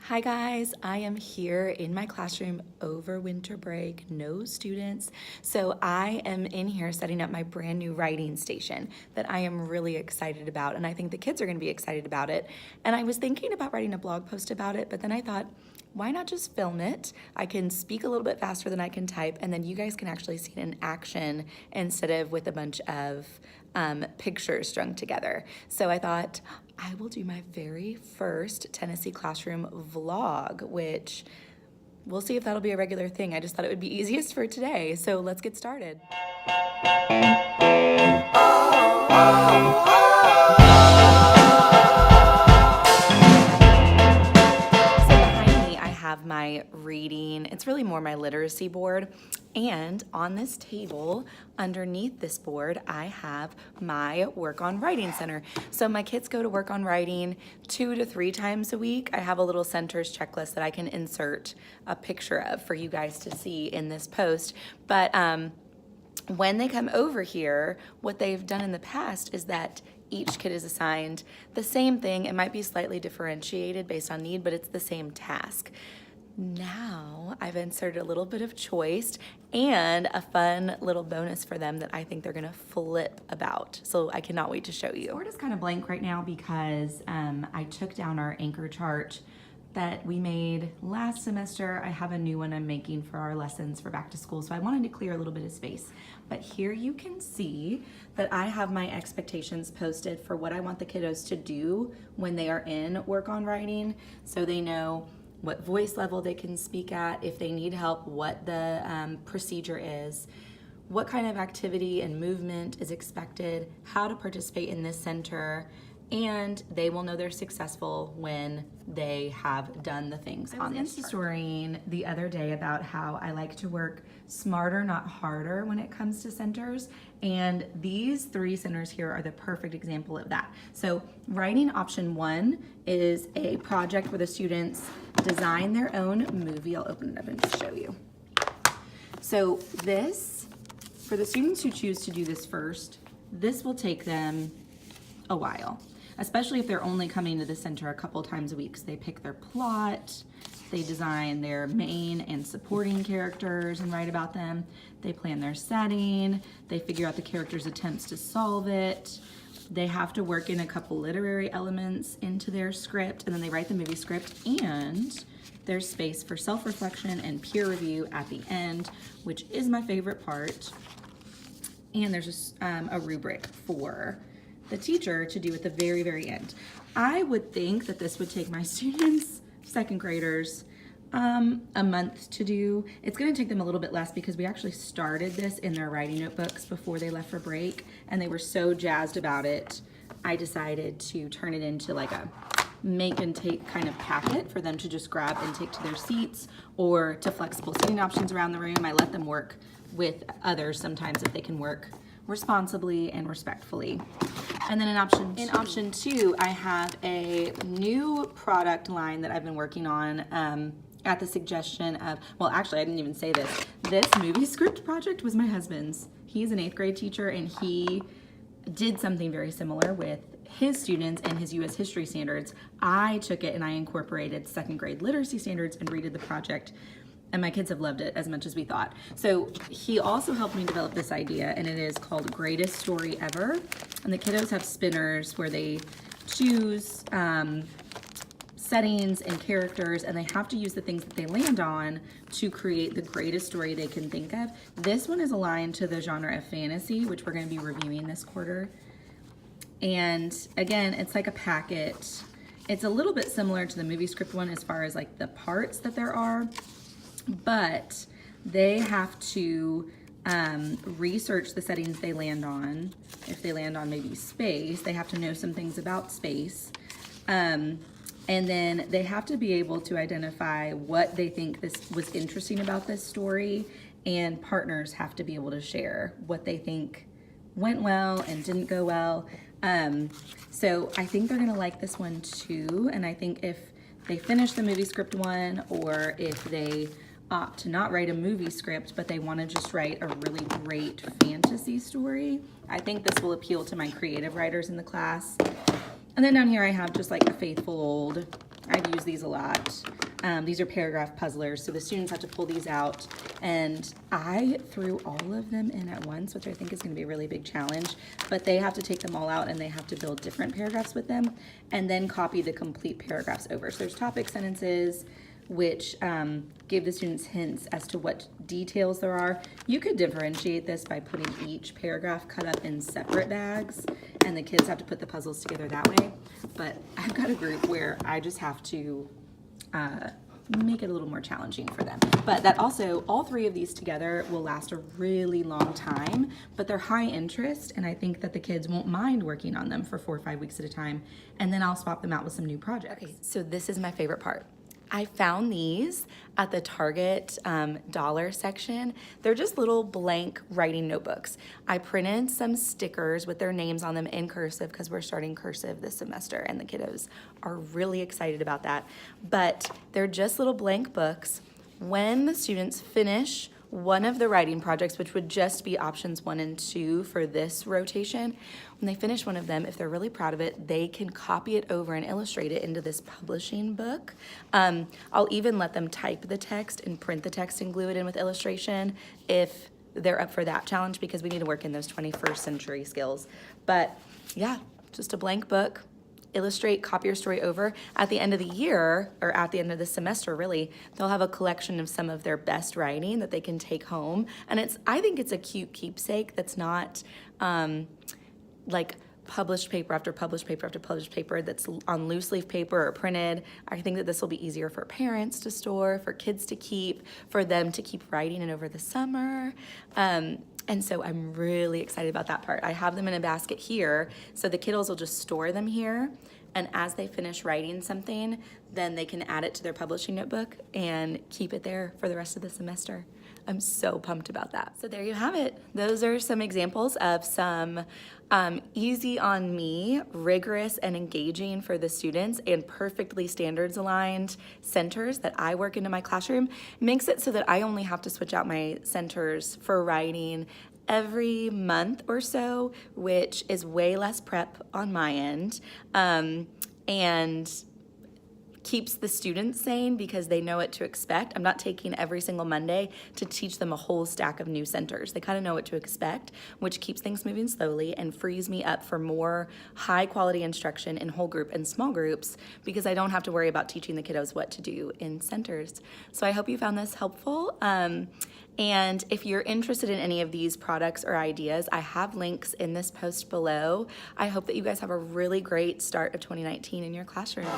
Hi guys, I am here in my classroom over winter break, no students. So I am in here setting up my brand new writing station that I am really excited about, and I think the kids are gonna be excited about it. And I was thinking about writing a blog post about it, but then I thought, why not just film it? I can speak a little bit faster than I can type, and then you guys can actually see it in action instead of with a bunch of pictures strung together. So I thought I will do my very first Tennessee Classroom vlog, which we'll see if that'll be a regular thing. I just thought it would be easiest for today. So let's get started. Have my reading, it's really more my literacy board, and on this table underneath this board I have my Work on Writing Center. So my kids go to Work on Writing 2 to 3 times a week. I have a little centers checklist that I can insert a picture of for you guys to see in this post. But when they come over here, what they've done in the past is that each kid is assigned the same thing. It might be slightly differentiated based on need, but it's the same task. Now I've inserted a little bit of choice and a fun little bonus for them that I think they're gonna flip about. So I cannot wait to show you. The board is kind of blank right now because I took down our anchor chart that we made last semester. I have a new one I'm making for our lessons for back to school, so I wanted to clear a little bit of space. But here you can see that I have my expectations posted for what I want the kiddos to do when they are in Work on Writing, so they know what voice level they can speak at, if they need help, what the procedure is, what kind of activity and movement is expected, how to participate in this center, and they will know they're successful when they have done the things on this chart. I was Insta-storying the other day about how I like to work smarter, not harder when it comes to centers, and these 3 centers here are the perfect example of that. So writing option 1 is a project where the students design their own movie. I'll open it up and just show you. So this, for the students who choose to do this first, this will take them a while, especially if they're only coming to the center a couple times a week. So they pick their plot, they design their main and supporting characters and write about them, they plan their setting, they figure out the character's attempts to solve it, they have to work in a couple literary elements into their script, and then they write the movie script, and there's space for self-reflection and peer review at the end, which is my favorite part. And there's a rubric for the teacher to do at the very, very end. I would think that this would take my students, 2nd graders, a month to do. It's gonna take them a little bit less because we actually started this in their writing notebooks before they left for break, and they were so jazzed about it, I decided to turn it into like a make and take kind of packet for them to just grab and take to their seats, or to flexible seating options around the room. I let them work with others sometimes if they can work responsibly and respectfully. And then in option two, I have a new product line that I've been working on at the suggestion of, well, actually, I didn't even say this. This movie script project was my husband's. He's an 8th grade teacher, and he did something very similar with his students and his U.S. history standards. I took it and I incorporated 2nd grade literacy standards and redid the project, and my kids have loved it as much as we thought. So he also helped me develop this idea, and it is called Greatest Story Ever. And the kiddos have spinners where they choose settings and characters, and they have to use the things that they land on to create the greatest story they can think of. This one is aligned to the genre of fantasy, which we're gonna be reviewing this quarter. And again, it's like a packet. It's a little bit similar to the movie script one as far as like the parts that there are, but they have to research the settings they land on. If they land on maybe space, they have to know some things about space. And then they have to be able to identify what they think this was interesting about this story, and partners have to be able to share what they think went well and didn't go well. So I think they're gonna like this one too, and I think if they finish the movie script one, or if they opt to not write a movie script, but they wanna just write a really great fantasy story, I think this will appeal to my creative writers in the class. And then down here I have just like a faithful old I've used these a lot. These are paragraph puzzlers, so the students have to pull these out, and I threw all of them in at once, which I think is going to be a really big challenge, but they have to take them all out and they have to build different paragraphs with them and then copy the complete paragraphs over. So there's topic sentences, which give the students hints as to what details there are. You could differentiate this by putting each paragraph cut up in separate bags, and the kids have to put the puzzles together that way. But I've got a group where I just have to make it a little more challenging for them. But that also, all three of these together will last a really long time, but they're high interest, and I think that the kids won't mind working on them for 4 or 5 weeks at a time, and then I'll swap them out with some new projects. Okay, so this is my favorite part. I found these at the Target dollar section. They're just little blank writing notebooks. I printed some stickers with their names on them in cursive because we're starting cursive this semester and the kiddos are really excited about that. But they're just little blank books. When the students finish one of the writing projects, which would just be options 1 and 2 for this rotation, when they finish one of them, if they're really proud of it, they can copy it over and illustrate it into this publishing book. I'll even let them type the text and print the text and glue it in with illustration if they're up for that challenge, because we need to work in those 21st century skills. But yeah, just a blank book. Illustrate, copy your story over. At the end of the year, or at the end of the semester really, they'll have a collection of some of their best writing that they can take home. And I think it's a cute keepsake that's not like published paper after published paper after published paper that's on loose leaf paper or printed. I think that this will be easier for parents to store, for kids to keep, for them to keep writing it over the summer. And so I'm really excited about that part. I have them in a basket here, so the kiddos will just store them here, and as they finish writing something, then they can add it to their publishing notebook and keep it there for the rest of the semester. I'm so pumped about that. So there you have it. Those are some examples of some easy on me, rigorous and engaging for the students, and perfectly standards aligned centers that I work into my classroom. Makes it so that I only have to switch out my centers for writing every month or so, which is way less prep on my end, and keeps the students sane because they know what to expect. I'm not taking every single Monday to teach them a whole stack of new centers. They kind of know what to expect, which keeps things moving slowly and frees me up for more high quality instruction in whole group and small groups, because I don't have to worry about teaching the kiddos what to do in centers. So I hope you found this helpful. And if you're interested in any of these products or ideas, I have links in this post below. I hope that you guys have a really great start of 2019 in your classrooms.